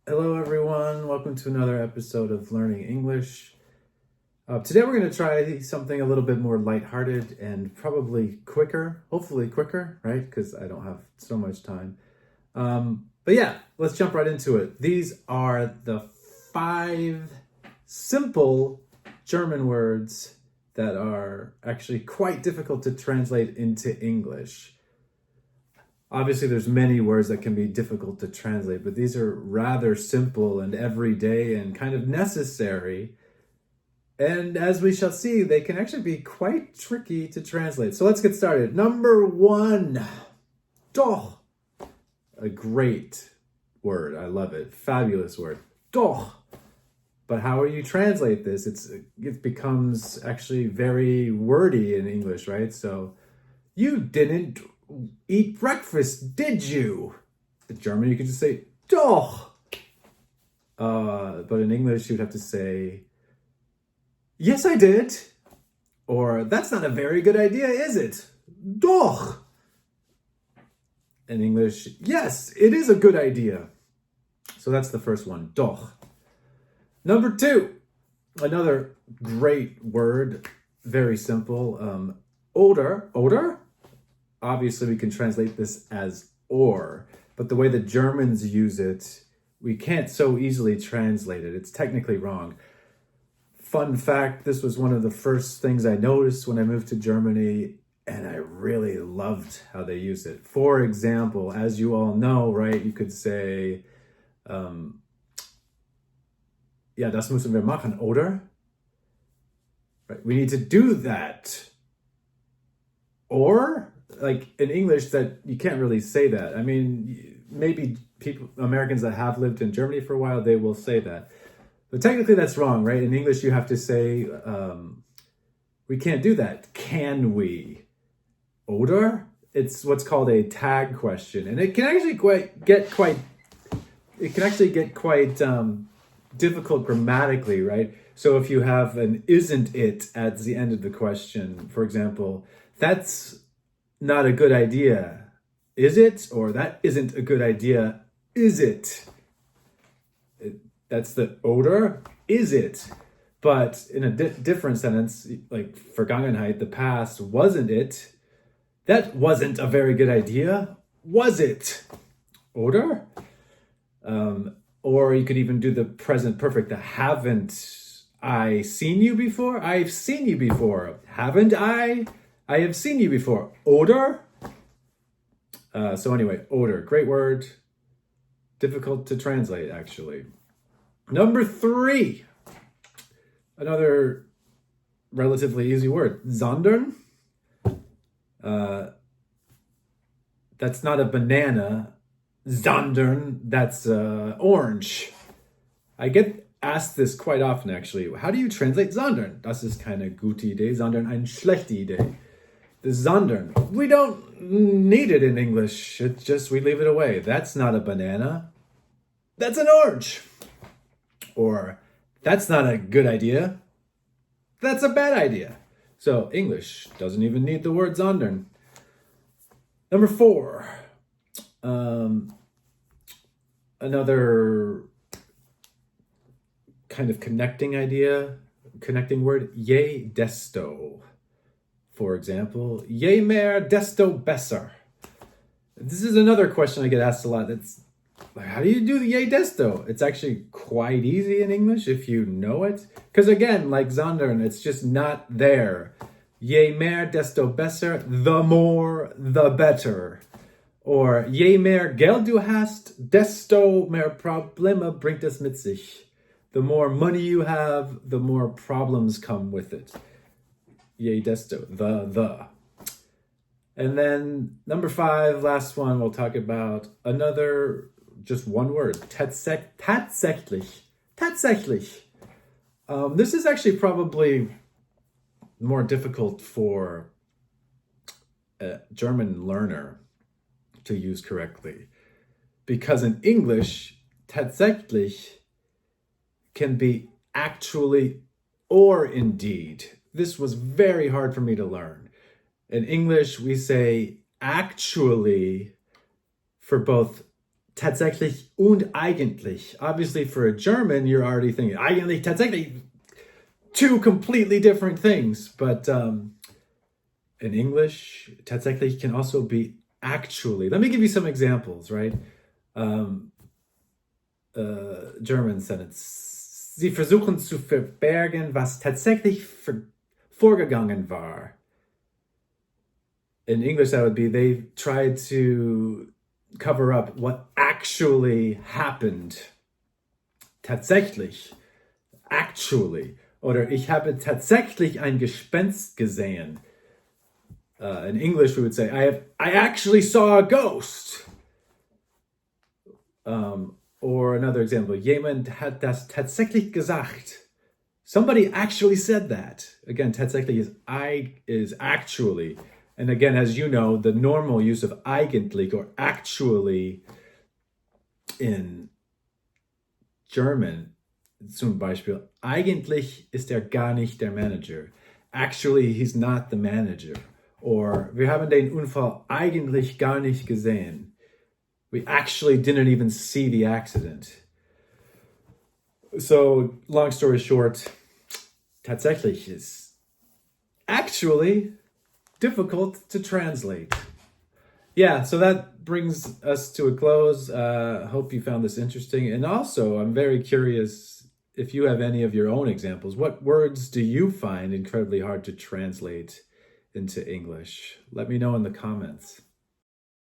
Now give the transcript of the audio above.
Hello, everyone. Welcome to another episode of Learning English. Today, we're going to try something a little bit more lighthearted and probably quicker. Hopefully, quicker, right? Because I don't have so much time. But yeah, let's jump right into it. These are the 5 simple German words that are actually quite difficult to translate into English. Obviously, there's many words that can be difficult to translate, but these are rather simple and everyday and kind of necessary. And as we shall see, they can actually be quite tricky to translate. So let's get started. Number 1, doch. A great word. I love it. Fabulous word. Doch. But how you translate this, it becomes actually very wordy in English, right? So, you didn't eat breakfast, did you? In German, you could just say, doch. But in English, you'd have to say, yes, I did. Or, that's not a very good idea, is it? Doch. In English, yes, it is a good idea. So that's the first one, doch. Number 2, another great word, very simple. Oder. Obviously, we can translate this as or, but the way the Germans use it, we can't so easily translate it. It's technically wrong. Fun fact, this was one of the first things I noticed when I moved to Germany, and I really loved how they use it. For example, as you all know, right, you could say, ja, das müssen wir machen, oder? Right, we need to do that. Or, like in English, that you can't really say that. I mean, maybe Americans that have lived in Germany for a while, they will say that. But technically that's wrong, right? In English, you have to say, we can't do that. Can we? Oder? It's what's called a tag question. And it can actually get quite difficult grammatically, right? So if you have an isn't it at the end of the question, for example, that's not a good idea, is it? Or that isn't a good idea, is it? That's the oder, is it? But in a different sentence, like Vergangenheit, the past, wasn't it? That wasn't a very good idea, was it? Oder? Or you could even do the present perfect, the haven't I seen you before? I've seen you before. Haven't I? I have seen you before. Oder? So anyway, oder, great word. Difficult to translate, actually. Number 3, another relatively easy word, sondern. That's not a banana. Sondern, that's orange. I get asked this quite often, actually. How do you translate sondern? Das ist keine gute Idee, sondern eine schlechte Idee. The sondern, we don't need it in English. It's just, we leave it away. That's not a banana. That's an orange. Or, that's not a good idea. That's a bad idea. So, English doesn't even need the word sondern. Number 4, another kind of connecting word, je desto. For example, je mehr, desto besser. This is another question I get asked a lot. That's like, how do you do the je desto? It's actually quite easy in English if you know it. Because again, like sondern, it's just not there. Je mehr, desto besser. The more, the better. Or je mehr Geld du hast, desto mehr Probleme bringt es mit sich. The more money you have, the more problems come with it. Je desto, the. And then number 5, last one, we'll talk about another, just one word, tatsächlich. Tatsächlich. This is actually probably more difficult for a German learner to use correctly. Because in English, tatsächlich can be actually or indeed. This was very hard for me to learn. In English, we say actually for both tatsächlich und eigentlich. Obviously, for a German, you're already thinking, eigentlich, tatsächlich, two completely different things. But in English, tatsächlich can also be actually. Let me give you some examples, right? German sentence. Sie versuchen zu verbergen, was tatsächlich vorgegangen war. In English, that would be they tried to cover up what actually happened. Tatsächlich. Actually. Oder ich habe tatsächlich ein Gespenst gesehen. In English, we would say, I actually saw a ghost. Or another example, jemand hat das tatsächlich gesagt. Somebody actually said that. Again, tatsächlich is actually. And again, as you know, the normal use of eigentlich or actually in German, zum Beispiel, eigentlich ist gar nicht der Manager. Actually, he's not the manager. Or, wir haben den Unfall eigentlich gar nicht gesehen. We actually didn't even see the accident. So, long story short, tatsächlich is actually difficult to translate. Yeah, so that brings us to a close. Hope you found this interesting. And also, I'm very curious if you have any of your own examples. What words do you find incredibly hard to translate into English? Let me know in the comments.